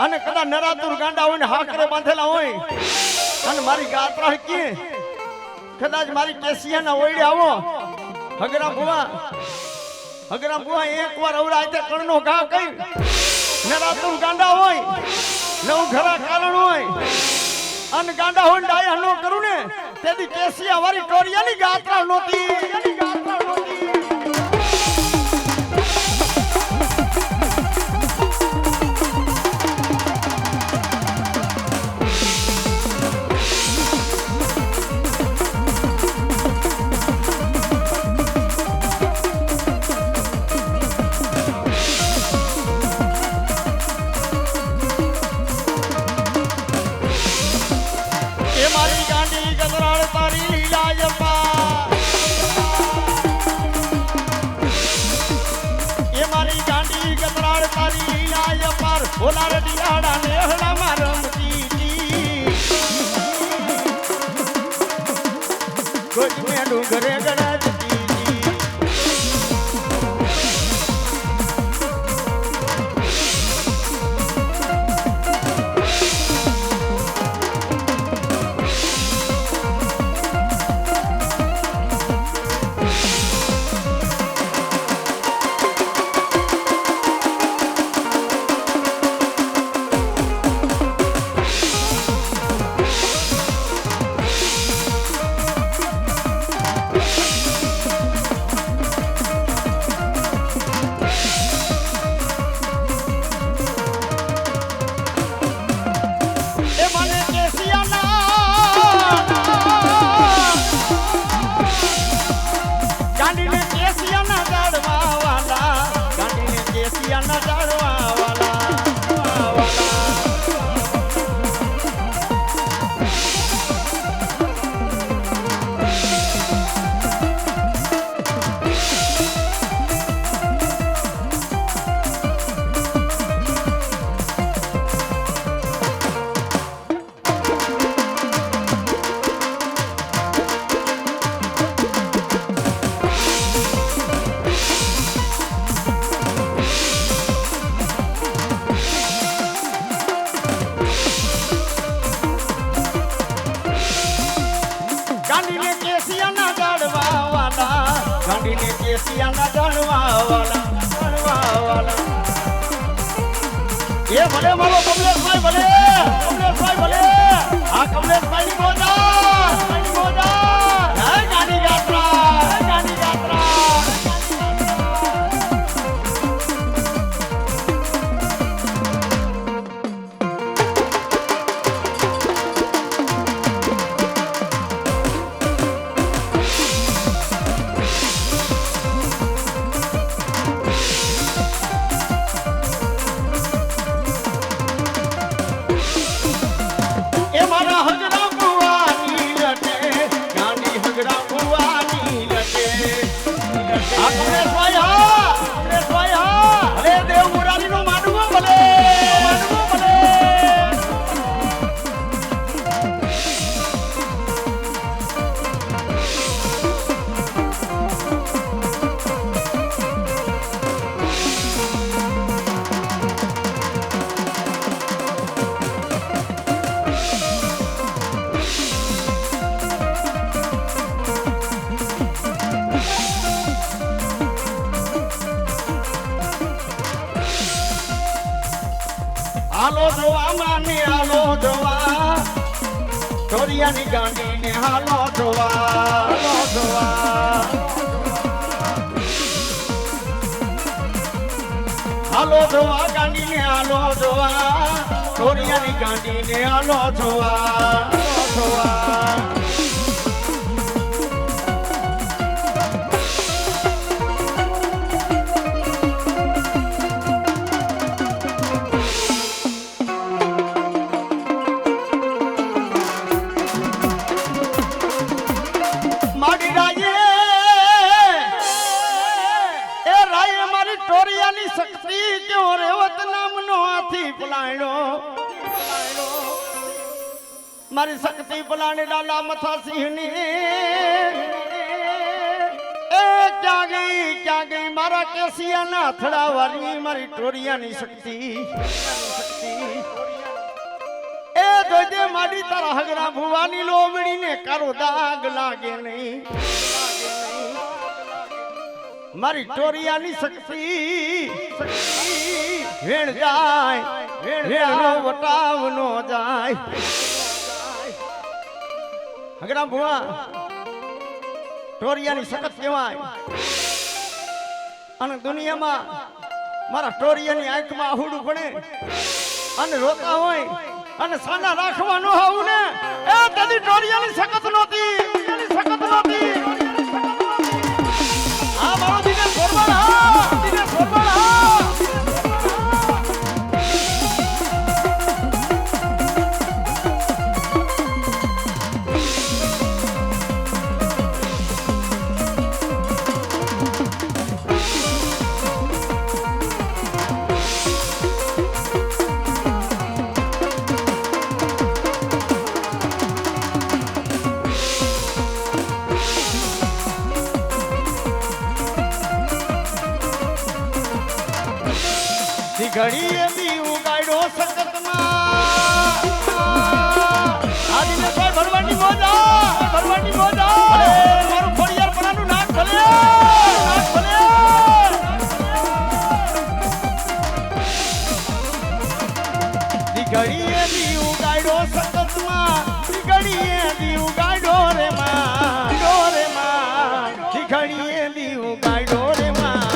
અને કદા નરાતુર ગાંડા હોય ને હાકરે બાંધેલા હોય અને મારી ગાત્રા કે કદાચ મારી કેસિયાના ઓયડે આવો હગરા બુવા એકવાર અવરાય તે કણનો ઘા કઈ નરાતુર ગાંડા હોય નવ ઘરા કારણ હોય અન ગાંડા હોય ડાયા નો કરું ને તેથી કેસિયા વારી ટોરિયાની ગાત્રા નોતી ઓલા રડિયાડા ને હડા મારમતી કોઈ મે ડુંગરે ગણતી કેસિયાના જાણવા વાલા એ ભલે મારો કમલેશભાઈ ભલે આ કમલેશભાઈ ની મોજા ગાડી ગાત્રા હાલો જોવા ઢોરિયાની ગાંડીને હાલો જોવા ગાંડીને હાલો જોવા ઢોરિયાની ગાંડીને હાલો જોવા શક્તિ કેવો રેવત નામનો હાથી પલાણ્યો મારી શક્તિ પલાણી લાલા મથા સિંહની એ ક્યાં ગઈ મારા કેસિયાના અથડાવાની મારી ટોરિયાની શક્તિ એ જોજે માડી તારા હગરા ભુવાની લોમડીને કારો દાગ લાગે નહીં મારી ટોરિયાની શક્તિ વેણ જાય વેણનો વટાવ નો જાય હગરા ભુવા ટોરિયાની સખત કહેવાય અને દુનિયામાં મારા ટોરિયાની આંખમાં આહુડું પડે અને રોતા હોય અને સાના રાખવા ન આવું ને એ તદી ટોરિયાની સખત નહોતી આ મારો દિને સોરવાળ ઘડીએ બી ઉગાડ્યો સખતમાં આદિને કોઈ ભરવાની મોજા મારું ખોડિયાર પરાનું નાક ભલે ઘડીએ બી ઉગાડ્યો સખતમાં ઘડીએ બી ઉગાડ્યો રે માં ઘડીએ બી ઉગાડ્યો રે માં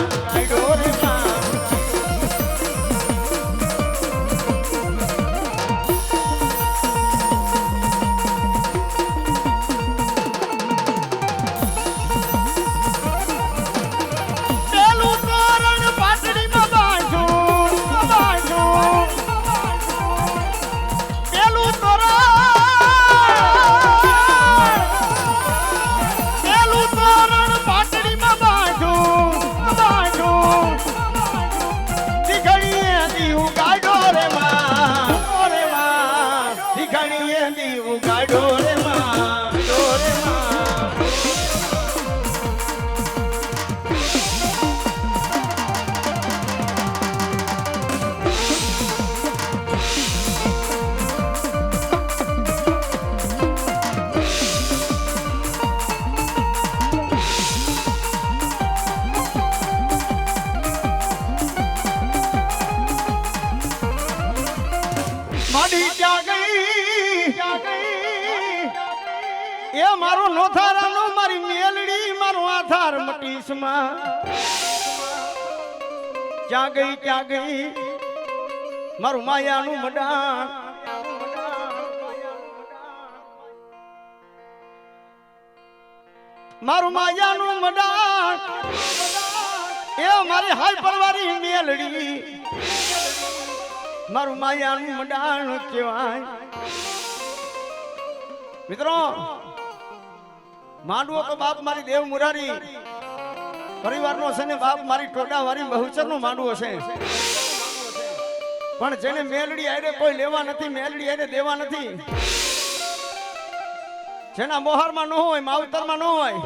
એ મારો નોથારાનો મારી મેલડી મારો આધાર મટીસમાં ક્યાં ગઈ મારું માયાનું મડાણ મારું માયાનું મડાણ એ મારી હાય પરવારી મેલડી મારું માયાનું મડાણ કહેવાય મિત્રો માંડવો તો બાપ મારી દેવ મુરારી પરિવારનો છે ને બાપ મારી ટોડા વાળી બહુચરનો માંડવો છે પણ જેને મેલડી આરે કોઈ લેવા નથી મેલડી આરે દેવા નથી જેના મોહારમાં ન હોય માવતરમાં ન હોય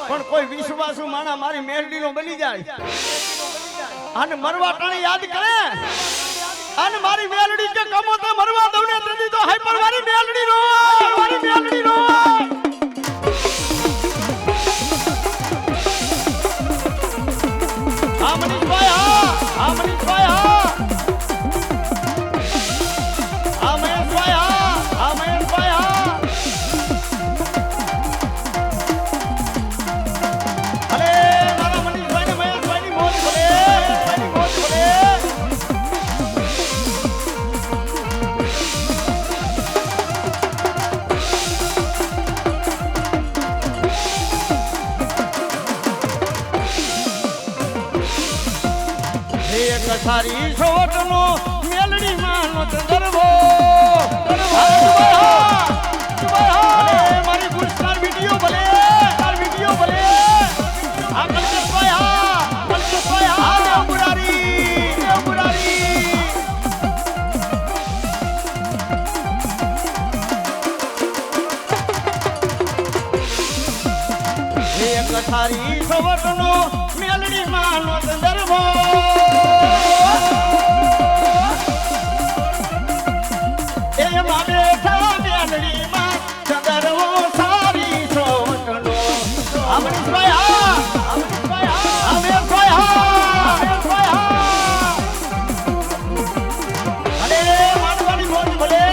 પણ કોઈ વિશ્વાસુ માણા મારી મેલડીનો બની જાય અને મરવા ટાણી યાદ કરે અને મારી મેલડી કે કમો તો મરવા દઉં ને તેથી તો હાઈ પર મારી મેલડી નો આ મનીષભાઈ આ મહેશભાઈ અરે મારા મનીષભાઈ ને મહેશભાઈ ની મોજ ભલે કસારી છોટનો મેલડી માનો ગરબો મારી ગુસ્સાર વિડિયો ભલે આ કલ્પેશભાઈ મુરારી કથારી સવટનો મેલડી માનો સંદર્ભો એમાં બેઠા મેલડી માં સંદર્ભો સારી સવટનો અમરીશભાઈ હા અમરીશભાઈ હા અરે માનવાની મોજ ભલે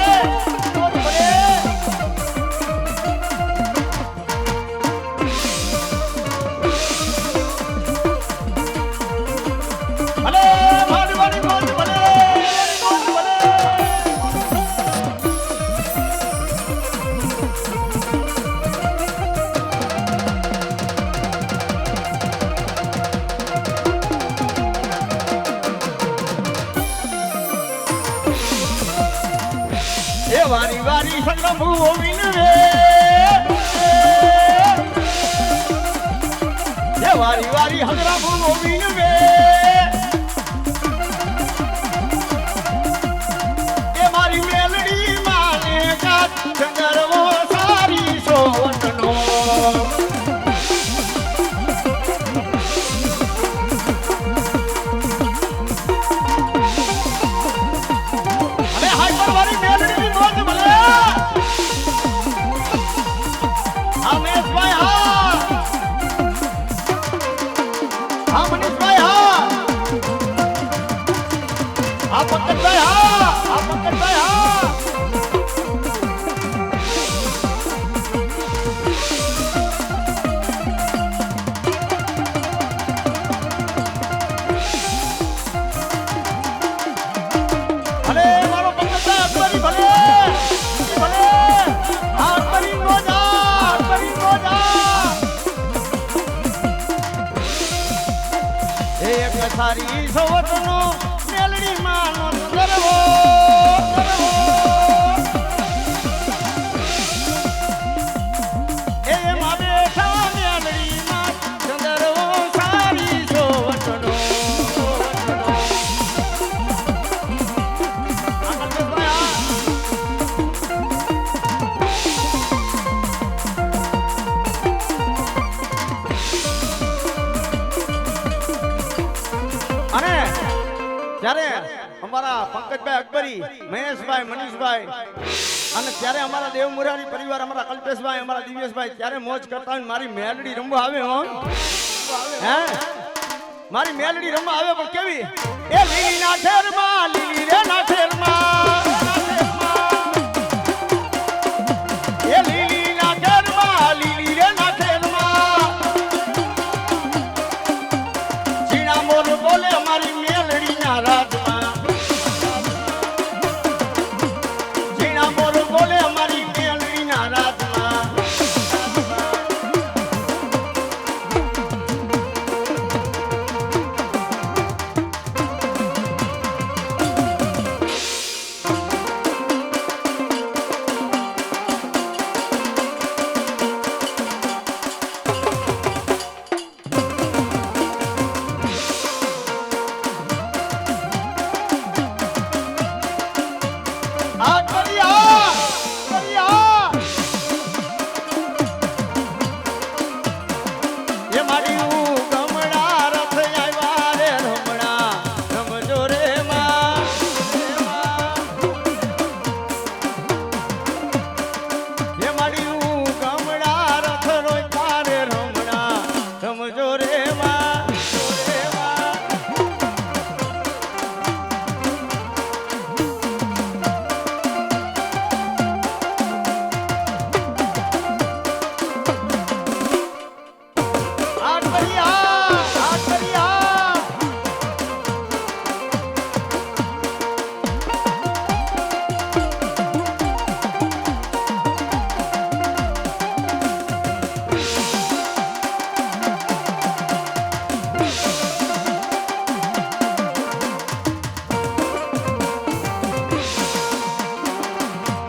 વારી વારી સંગમ વિનવે એ વારી વારી હંગરામ વિનવે એ મારી મેલડી માને કાત સંગરવો સારી સોવટનો અરે હાઈપર વારી મેલડી કથારી સવટનો મેલડી માનો સંદર્ભો એમાં બેઠા મેલડી માં સંદર્ભો સારી સવટનો અને ત્યારે અમારા પંકજભાઈ અકબરી મહેશભાઈ મનીષભાઈ અને ત્યારે અમારા દેવ મુરારી પરિવાર અમારા કલ્પેશભાઈ અમારા દિવ્યેશભાઈ ત્યારે મોજ કરતા હોય મારી મેલડી રમવા આવે હો હે મારી મેલડી રમવા આવે પણ કેવી એ લીલી ના ઠેરમાં લીલી રે ના ઠેરમાં એ લીલી ના ઠેરમાં લીલી રે ના ઠેરમાં જીણા મોર બોલે અમારી મેલડી ના રાજમાં જીણા મોર બોલે અમારી મેલડી ના રાજમાં મારી